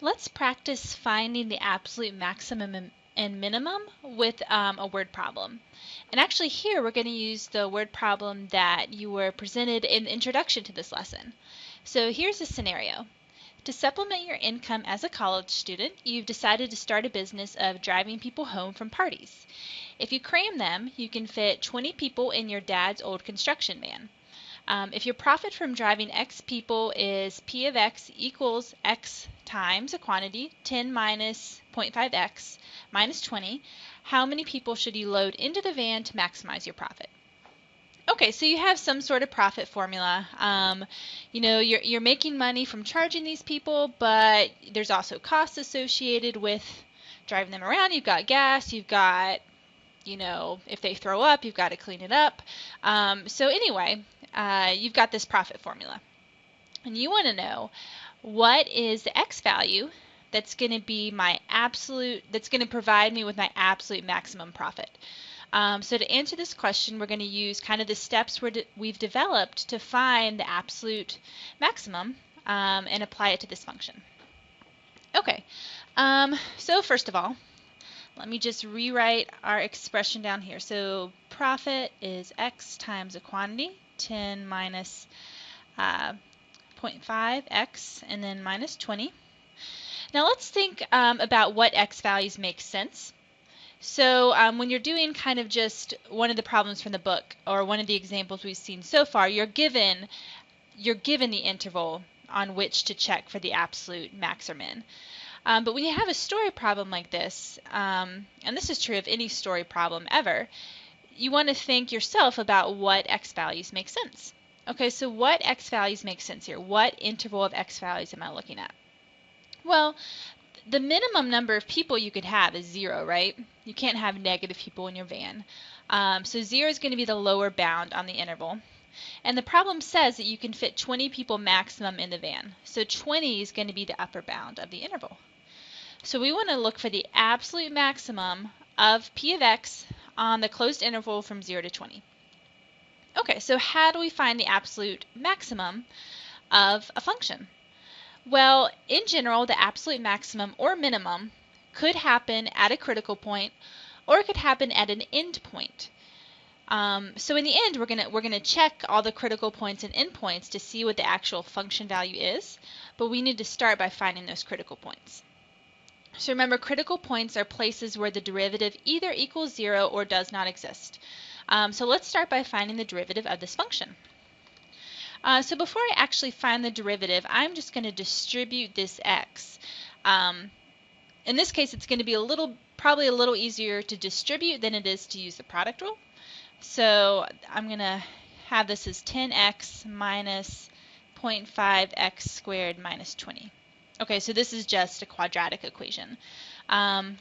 Let's practice finding the absolute maximum and minimum with a word problem. And actually here we're going to use the word problem that you were presented in the introduction to this lesson. So here's a scenario. To supplement your income as a college student, you've decided to start a business of driving people home from parties. If you cram them, you can fit 20 people in your dad's old construction van. If your profit from driving X people is P of X equals X times a quantity, 10 minus 0.5X minus 20, how many people should you load into the van to maximize your profit? Okay, so you have some sort of profit formula. You're making money from charging these people, but there's also costs associated with driving them around. You've got gas, you've got, if they throw up, you've got to clean it up. So anyway, you've got this profit formula. And you want to know what is the X value that's going to be that's going to provide me with my absolute maximum profit. So to answer this question, we're going to use kind of the steps we've developed to find the absolute maximum and apply it to this function. Okay, so first of all, let me just rewrite our expression down here. So profit is X times a quantity, 10 minus 0.5X, and then minus 20. Now let's think about what X values make sense. So when you're doing kind of just one of the problems from the book or one of the examples we've seen so far, you're given the interval on which to check for the absolute max or min. But when you have a story problem like this, and this is true of any story problem ever, you want to think yourself about what X values make sense. Okay, so what X values make sense here? What interval of X values am I looking at? Well, the minimum number of people you could have is 0, right? You can't have negative people in your van. So 0 is going to be the lower bound on the interval. And the problem says that you can fit 20 people maximum in the van. So 20 is going to be the upper bound of the interval. So we want to look for the absolute maximum of P of X on the closed interval from 0 to 20. Okay, so how do we find the absolute maximum of a function? Well, in general, the absolute maximum or minimum could happen at a critical point, or it could happen at an end point. So in the end, we're gonna check all the critical points and endpoints to see what the actual function value is, but we need to start by finding those critical points. So remember, critical points are places where the derivative either equals 0 or does not exist. So let's start by finding the derivative of this function. So before I actually find the derivative, I'm just going to distribute this x. In this case, it's going to be probably a little easier to distribute than it is to use the product rule. So I'm going to have this as 10x minus 0.5x squared minus 20. Okay, so this is just a quadratic equation.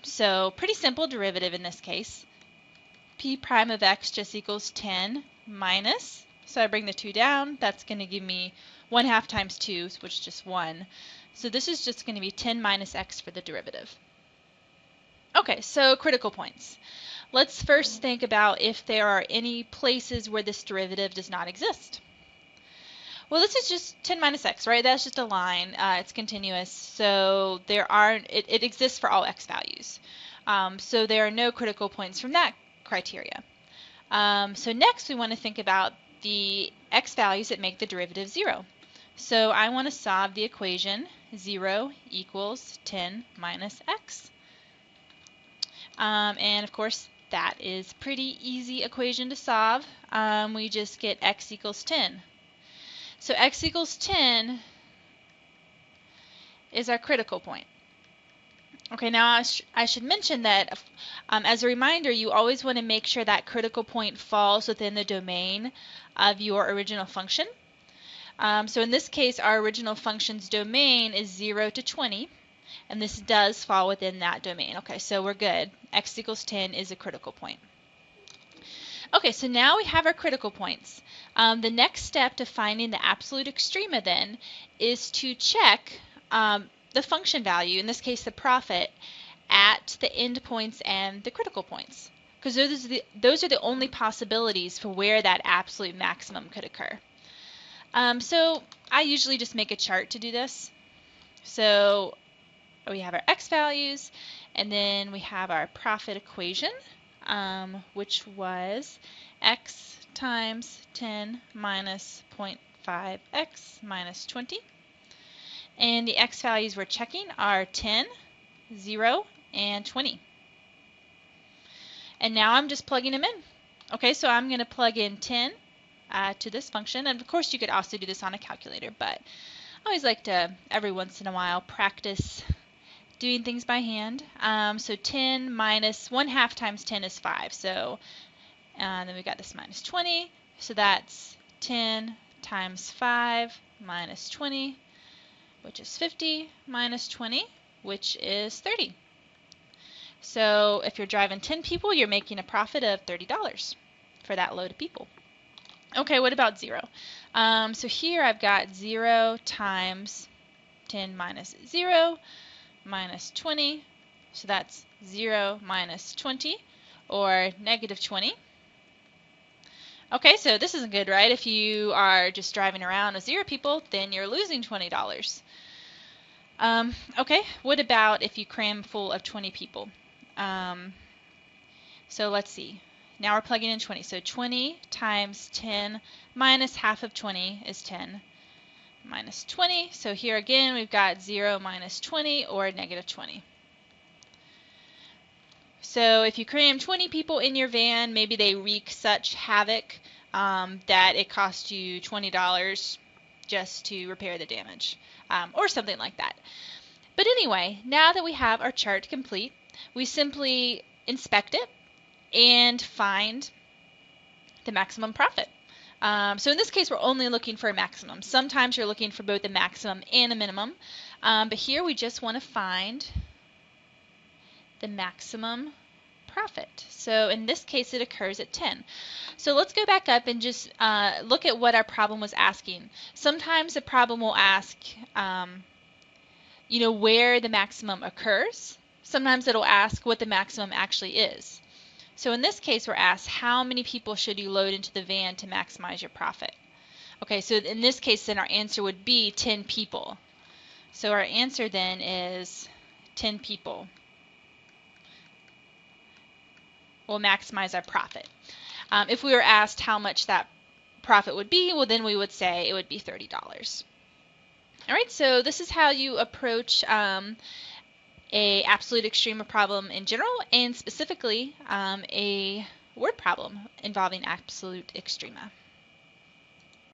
So pretty simple derivative in this case. P prime of x just equals 10 minus, so I bring the 2 down, that's going to give me 1/2 times 2, which is just 1. So this is just going to be 10 minus x for the derivative. Okay, so critical points. Let's first think about if there are any places where this derivative does not exist. Well, this is just 10 minus x, right? That's just a line. It's continuous, so it exists for all x values. So there are no critical points from that criteria. So next we want to think about the x values that make the derivative 0. So I want to solve the equation 0 equals 10 minus x. And of course that is a pretty easy equation to solve. We just get x equals 10. So x equals 10 is our critical point. Okay, now I should mention that as a reminder, you always want to make sure that critical point falls within the domain of your original function. So in this case, our original function's domain is 0 to 20, and this does fall within that domain. Okay, so we're good. X equals 10 is a critical point. Okay, so now we have our critical points. The next step to finding the absolute extrema then is to check the function value, in this case the profit, at the endpoints and the critical points, because those are the only possibilities for where that absolute maximum could occur. So I usually just make a chart to do this. So we have our x values, and then we have our profit equation, which was x times 10 minus 0.5x minus 20. And the x values we're checking are 10, 0, and 20. And now I'm just plugging them in. Okay, so I'm going to plug in 10 to this function. And of course, you could also do this on a calculator, but I always like to, every once in a while, practice doing things by hand. So 10 minus 1/2 times 10 is 5. So then we got this minus 20. So that's 10 times 5 minus 20, which is 50, minus 20, which is 30. So if you're driving 10 people, you're making a profit of $30 for that load of people. Okay, what about 0? So here I've got 0 times 10 minus 0 minus 20. So that's 0 minus 20, or negative 20. Okay, so this isn't good, right? If you are just driving around with 0 people, then you're losing $20. Okay, what about if you cram full of 20 people? So let's see. Now we're plugging in 20. So 20 times 10 minus half of 20 is 10 minus 20. So here again we've got 0 minus 20, or negative 20. So if you cram 20 people in your van, maybe they wreak such havoc that it costs you $20 just to repair the damage, or something like that. But anyway, now that we have our chart complete, we simply inspect it and find the maximum profit. So in this case, we're only looking for a maximum. Sometimes you're looking for both a maximum and a minimum, but here we just want to find the maximum profit. So in this case, it occurs at 10. So let's go back up and just look at what our problem was asking. Sometimes the problem will ask, where the maximum occurs. Sometimes it'll ask what the maximum actually is. So in this case, we're asked, how many people should you load into the van to maximize your profit? Okay, so in this case, then our answer would be 10 people. So our answer then is 10 people will maximize our profit. If we were asked how much that profit would be, well, then we would say it would be $30. All right, so this is how you approach a absolute extrema problem in general, and specifically a word problem involving absolute extrema.